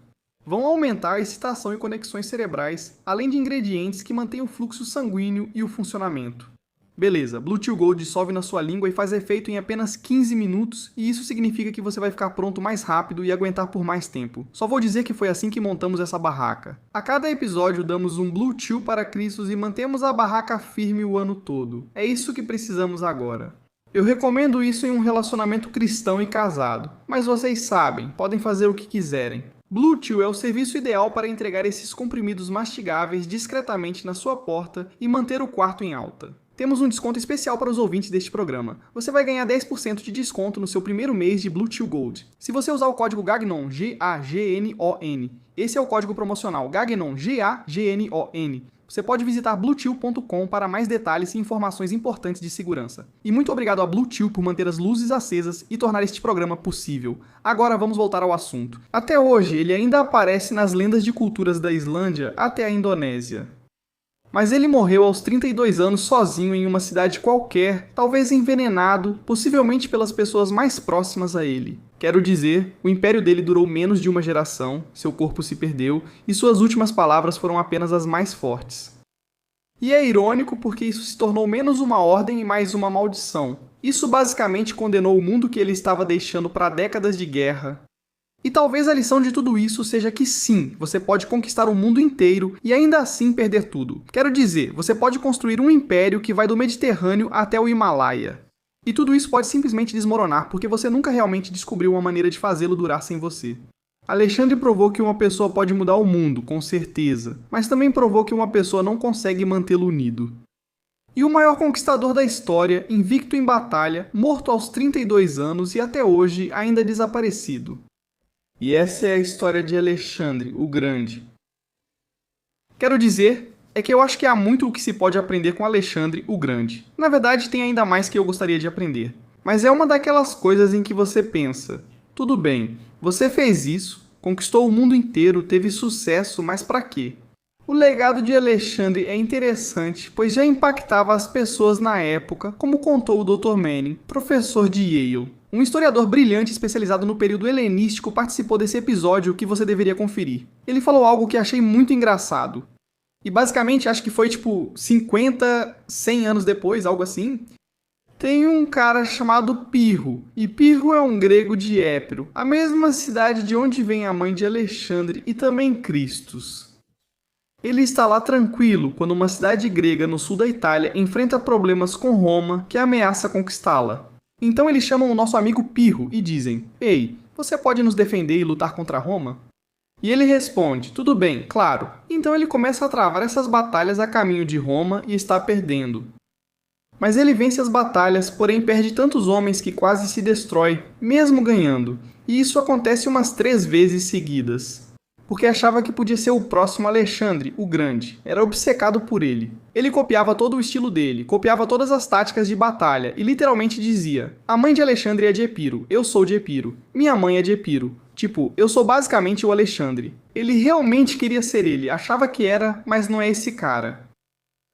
Vão aumentar a excitação e conexões cerebrais, além de ingredientes que mantêm o fluxo sanguíneo e o funcionamento. Beleza, Bluetooth Gold dissolve na sua língua e faz efeito em apenas 15 minutos, e isso significa que você vai ficar pronto mais rápido e aguentar por mais tempo. Só vou dizer que foi assim que montamos essa barraca. A cada episódio damos um Bluetooth para Cristos e mantemos a barraca firme o ano todo. É isso que precisamos agora. Eu recomendo isso em um relacionamento cristão e casado, mas vocês sabem, podem fazer o que quiserem. Bluetooth é o serviço ideal para entregar esses comprimidos mastigáveis discretamente na sua porta e manter o quarto em alta. Temos um desconto especial para os ouvintes deste programa. Você vai ganhar 10% de desconto no seu primeiro mês de Bluetooth Gold. Se você usar o código GAGNON, G-A-G-N-O-N. Esse é o código promocional, GAGNON, G-A-G-N-O-N. Você pode visitar bluetooth.com para mais detalhes e informações importantes de segurança. E muito obrigado a Bluetooth por manter as luzes acesas e tornar este programa possível. Agora vamos voltar ao assunto. Até hoje, ele ainda aparece nas lendas de culturas da Islândia até a Indonésia. Mas ele morreu aos 32 anos sozinho em uma cidade qualquer, talvez envenenado, possivelmente pelas pessoas mais próximas a ele. Quero dizer, o império dele durou menos de uma geração, seu corpo se perdeu e suas últimas palavras foram apenas as mais fortes. E é irônico porque isso se tornou menos uma ordem e mais uma maldição. Isso basicamente condenou o mundo que ele estava deixando para décadas de guerra. E talvez a lição de tudo isso seja que sim, você pode conquistar o mundo inteiro e ainda assim perder tudo. Quero dizer, você pode construir um império que vai do Mediterrâneo até o Himalaia. E tudo isso pode simplesmente desmoronar porque você nunca realmente descobriu uma maneira de fazê-lo durar sem você. Alexandre provou que uma pessoa pode mudar o mundo, com certeza, mas também provou que uma pessoa não consegue mantê-lo unido. E o maior conquistador da história, invicto em batalha, morto aos 32 anos e até hoje ainda desaparecido. E essa é a história de Alexandre, o Grande. Quero dizer, é que eu acho que há muito o que se pode aprender com Alexandre, o Grande. Na verdade, tem ainda mais que eu gostaria de aprender. Mas é uma daquelas coisas em que você pensa, tudo bem, você fez isso, conquistou o mundo inteiro, teve sucesso, mas pra quê? O legado de Alexandre é interessante, pois já impactava as pessoas na época, como contou o Dr. Manning, professor de Yale. Um historiador brilhante especializado no período helenístico participou desse episódio que você deveria conferir. Ele falou algo que achei muito engraçado. E basicamente, acho que foi 50, 100 anos depois, algo assim, tem um cara chamado Pirro. E Pirro é um grego de Épiro, a mesma cidade de onde vem a mãe de Alexandre e também Cristos. Ele está lá tranquilo quando uma cidade grega no sul da Itália enfrenta problemas com Roma que ameaça conquistá-la. Então eles chamam o nosso amigo Pirro e dizem: "Ei, você pode nos defender e lutar contra Roma?" E ele responde: "Tudo bem, claro." Então ele começa a travar essas batalhas a caminho de Roma e está perdendo. Mas ele vence as batalhas, porém perde tantos homens que quase se destrói, mesmo ganhando. E isso acontece umas 3 vezes seguidas. Porque achava que podia ser o próximo Alexandre, o Grande. Era obcecado por ele. Ele copiava todo o estilo dele, copiava todas as táticas de batalha e literalmente dizia: "A mãe de Alexandre é de Epiro, eu sou de Epiro. Minha mãe é de Epiro. Tipo, eu sou basicamente o Alexandre." Ele realmente queria ser ele, achava que era, mas não é esse cara.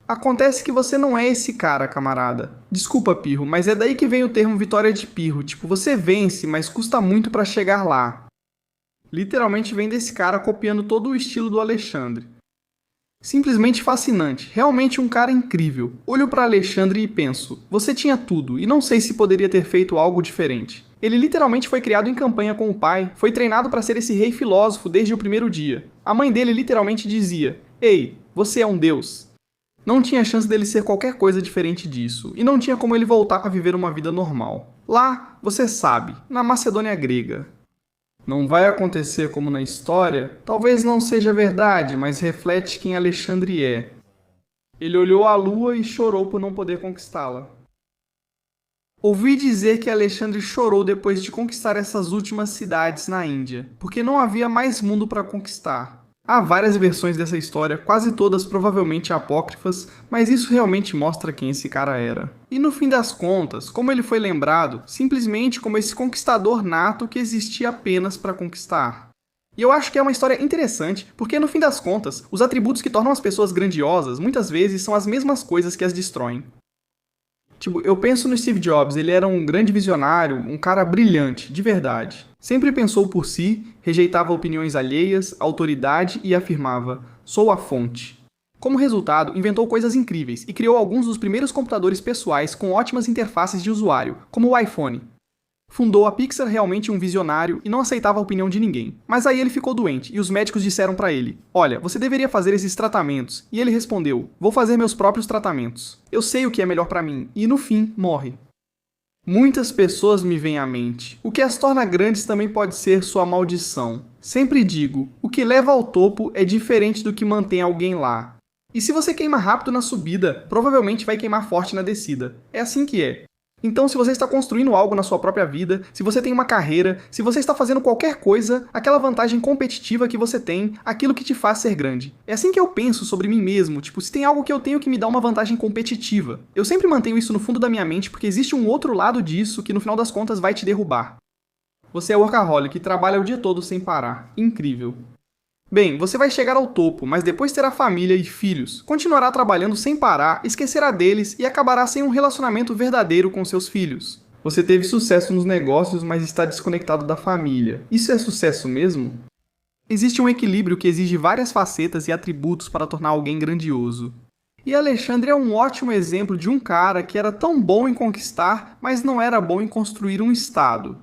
Acontece que você não é esse cara, camarada. Desculpa, Pirro, mas é daí que vem o termo vitória de Pirro. Tipo, você vence, mas custa muito pra chegar lá. Literalmente vem desse cara copiando todo o estilo do Alexandre. Simplesmente fascinante, realmente um cara incrível. Olho para Alexandre e penso, você tinha tudo e não sei se poderia ter feito algo diferente. Ele literalmente foi criado em campanha com o pai, foi treinado para ser esse rei filósofo desde o primeiro dia. A mãe dele literalmente dizia: "Ei, você é um deus." Não tinha chance dele ser qualquer coisa diferente disso, e não tinha como ele voltar a viver uma vida normal. Lá, você sabe, na Macedônia grega. Não vai acontecer como na história? Talvez não seja verdade, mas reflete quem Alexandre é. Ele olhou a lua e chorou por não poder conquistá-la. Ouvi dizer que Alexandre chorou depois de conquistar essas últimas cidades na Índia, porque não havia mais mundo para conquistar. Há várias versões dessa história, quase todas provavelmente apócrifas, mas isso realmente mostra quem esse cara era. E no fim das contas, como ele foi lembrado, simplesmente como esse conquistador nato que existia apenas para conquistar. E eu acho que é uma história interessante, porque no fim das contas, os atributos que tornam as pessoas grandiosas muitas vezes são as mesmas coisas que as destroem. Tipo, eu penso no Steve Jobs, ele era um grande visionário, um cara brilhante, de verdade. Sempre pensou por si, rejeitava opiniões alheias, autoridade e afirmava: "Sou a fonte." Como resultado, inventou coisas incríveis e criou alguns dos primeiros computadores pessoais com ótimas interfaces de usuário, como o iPhone. Fundou a Pixar, realmente um visionário, e não aceitava a opinião de ninguém. Mas aí ele ficou doente, e os médicos disseram pra ele: "Olha, você deveria fazer esses tratamentos." E ele respondeu: "Vou fazer meus próprios tratamentos. Eu sei o que é melhor pra mim." E no fim, morre. Muitas pessoas me vêm à mente. O que as torna grandes também pode ser sua maldição. Sempre digo, o que leva ao topo é diferente do que mantém alguém lá. E se você queima rápido na subida, provavelmente vai queimar forte na descida. É assim que é. Então, se você está construindo algo na sua própria vida, se você tem uma carreira, se você está fazendo qualquer coisa, aquela vantagem competitiva que você tem, aquilo que te faz ser grande. É assim que eu penso sobre mim mesmo, tipo, se tem algo que eu tenho que me dar uma vantagem competitiva. Eu sempre mantenho isso no fundo da minha mente porque existe um outro lado disso que no final das contas vai te derrubar. Você é workaholic e trabalha o dia todo sem parar. Incrível. Bem, você vai chegar ao topo, mas depois terá família e filhos, continuará trabalhando sem parar, esquecerá deles e acabará sem um relacionamento verdadeiro com seus filhos. Você teve sucesso nos negócios, mas está desconectado da família. Isso é sucesso mesmo? Existe um equilíbrio que exige várias facetas e atributos para tornar alguém grandioso. E Alexandre é um ótimo exemplo de um cara que era tão bom em conquistar, mas não era bom em construir um estado.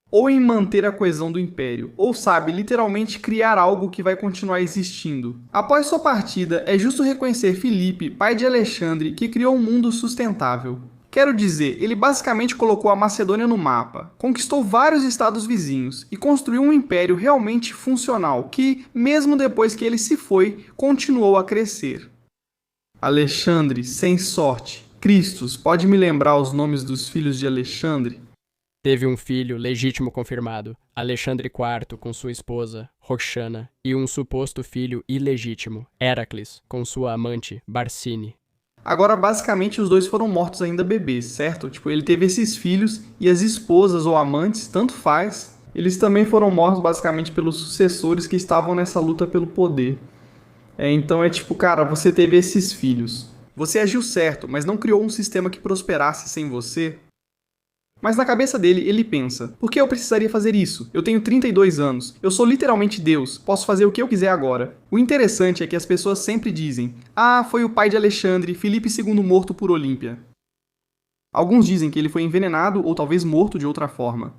Ou em manter a coesão do império, ou sabe, literalmente criar algo que vai continuar existindo. Após sua partida, é justo reconhecer Filipe, pai de Alexandre, que criou um mundo sustentável. Quero dizer, ele basicamente colocou a Macedônia no mapa, conquistou vários estados vizinhos e construiu um império realmente funcional que, mesmo depois que ele se foi, continuou a crescer. Alexandre, sem sorte. Cristos, pode me lembrar os nomes dos filhos de Alexandre? Teve um filho legítimo confirmado, Alexandre IV, com sua esposa, Roxana, e um suposto filho ilegítimo, Heracles, com sua amante, Barcine. Agora, basicamente, os dois foram mortos ainda bebês, certo? Tipo, ele teve esses filhos e as esposas ou amantes, tanto faz, eles também foram mortos basicamente pelos sucessores que estavam nessa luta pelo poder. Então é tipo, cara, você teve esses filhos. Você agiu certo, mas não criou um sistema que prosperasse sem você. Mas na cabeça dele, ele pensa, por que eu precisaria fazer isso? Eu tenho 32 anos, eu sou literalmente Deus, posso fazer o que eu quiser agora. O interessante é que as pessoas sempre dizem, foi o pai de Alexandre, Filipe II morto por Olímpia. Alguns dizem que ele foi envenenado ou talvez morto de outra forma.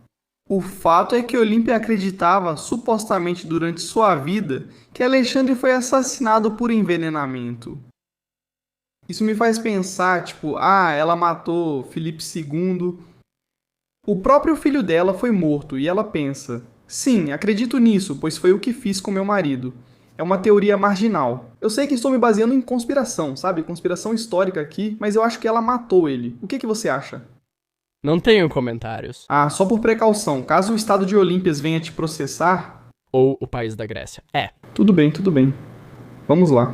O fato é que Olímpia acreditava, supostamente durante sua vida, que Alexandre foi assassinado por envenenamento. Isso me faz pensar, tipo, ela matou Filipe II... O próprio filho dela foi morto e ela pensa, sim, acredito nisso, pois foi o que fiz com meu marido. É uma teoria marginal. Eu sei que estou me baseando em conspiração, sabe? Conspiração histórica aqui, mas eu acho que ela matou ele. O que você acha? Não tenho comentários. Só por precaução, caso o estado de Olímpias venha te processar... Ou o país da Grécia. Tudo bem, tudo bem. Vamos lá.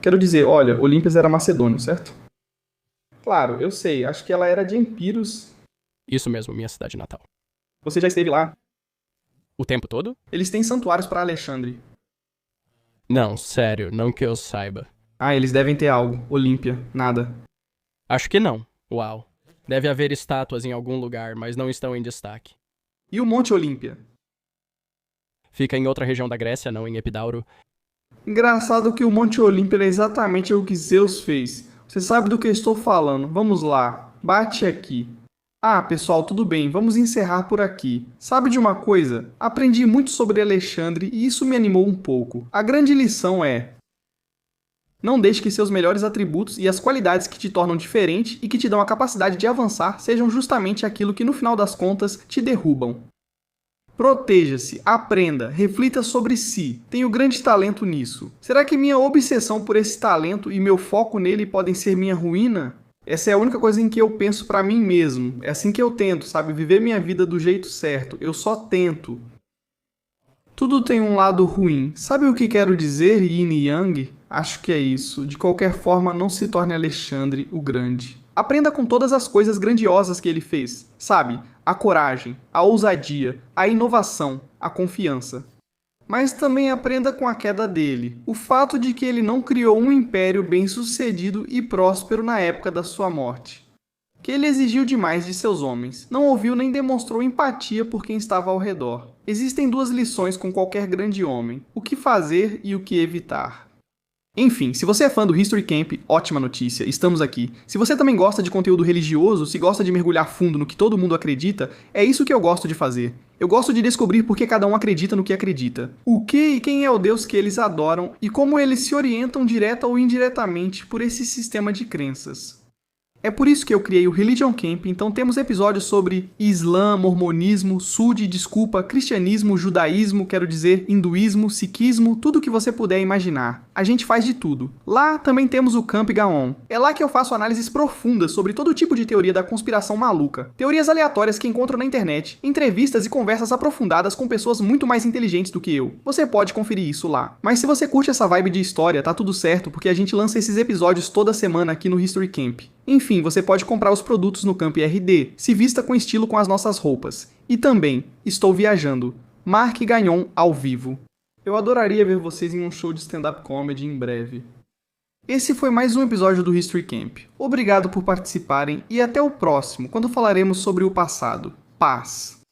Quero dizer, olha, Olímpias era macedônio, certo? Claro, eu sei, acho que ela era de Epirus... Isso mesmo, minha cidade natal. Você já esteve lá? O tempo todo? Eles têm santuários para Alexandre. Não, sério, não que eu saiba. Eles devem ter algo. Olímpia, nada. Acho que não. Uau. Deve haver estátuas em algum lugar, mas não estão em destaque. E o Monte Olímpia? Fica em outra região da Grécia, não em Epidauro. Engraçado que o Monte Olímpia é exatamente o que Zeus fez. Você sabe do que eu estou falando. Vamos lá. Bate aqui. Pessoal, tudo bem, vamos encerrar por aqui. Sabe de uma coisa? Aprendi muito sobre Alexandre e isso me animou um pouco. A grande lição é... Não deixe que seus melhores atributos e as qualidades que te tornam diferente e que te dão a capacidade de avançar sejam justamente aquilo que no final das contas te derrubam. Proteja-se, aprenda, reflita sobre si. Tenho grande talento nisso. Será que minha obsessão por esse talento e meu foco nele podem ser minha ruína? Essa é a única coisa em que eu penso pra mim mesmo. É assim que eu tento, sabe? Viver minha vida do jeito certo. Eu só tento. Tudo tem um lado ruim. Sabe o que quero dizer, Yin e Yang? Acho que é isso. De qualquer forma, não se torne Alexandre o Grande. Aprenda com todas as coisas grandiosas que ele fez. Sabe? A coragem, a ousadia, a inovação, a confiança. Mas também aprenda com a queda dele, o fato de que ele não criou um império bem-sucedido e próspero na época da sua morte. Que ele exigiu demais de seus homens, não ouviu nem demonstrou empatia por quem estava ao redor. Existem duas lições com qualquer grande homem, o que fazer e o que evitar. Enfim, se você é fã do History Camp, ótima notícia, estamos aqui. Se você também gosta de conteúdo religioso, se gosta de mergulhar fundo no que todo mundo acredita, é isso que eu gosto de fazer. Eu gosto de descobrir por que cada um acredita no que acredita. O que e quem é o Deus que eles adoram e como eles se orientam direta ou indiretamente por esse sistema de crenças. É por isso que eu criei o Religion Camp, então temos episódios sobre Islã, Mormonismo, cristianismo, judaísmo, quero dizer, hinduísmo, sikhismo, tudo o que você puder imaginar. A gente faz de tudo. Lá também temos o Camp Gaon. É lá que eu faço análises profundas sobre todo tipo de teoria da conspiração maluca. Teorias aleatórias que encontro na internet, entrevistas e conversas aprofundadas com pessoas muito mais inteligentes do que eu. Você pode conferir isso lá. Mas se você curte essa vibe de história, tá tudo certo, porque a gente lança esses episódios toda semana aqui no History Camp. Enfim, você pode comprar os produtos no Camp RD, se vista com estilo com as nossas roupas. E também, estou viajando. Mark Gagnon ao vivo. Eu adoraria ver vocês em um show de stand-up comedy em breve. Esse foi mais um episódio do History Camp. Obrigado por participarem e até o próximo, quando falaremos sobre o passado. Paz!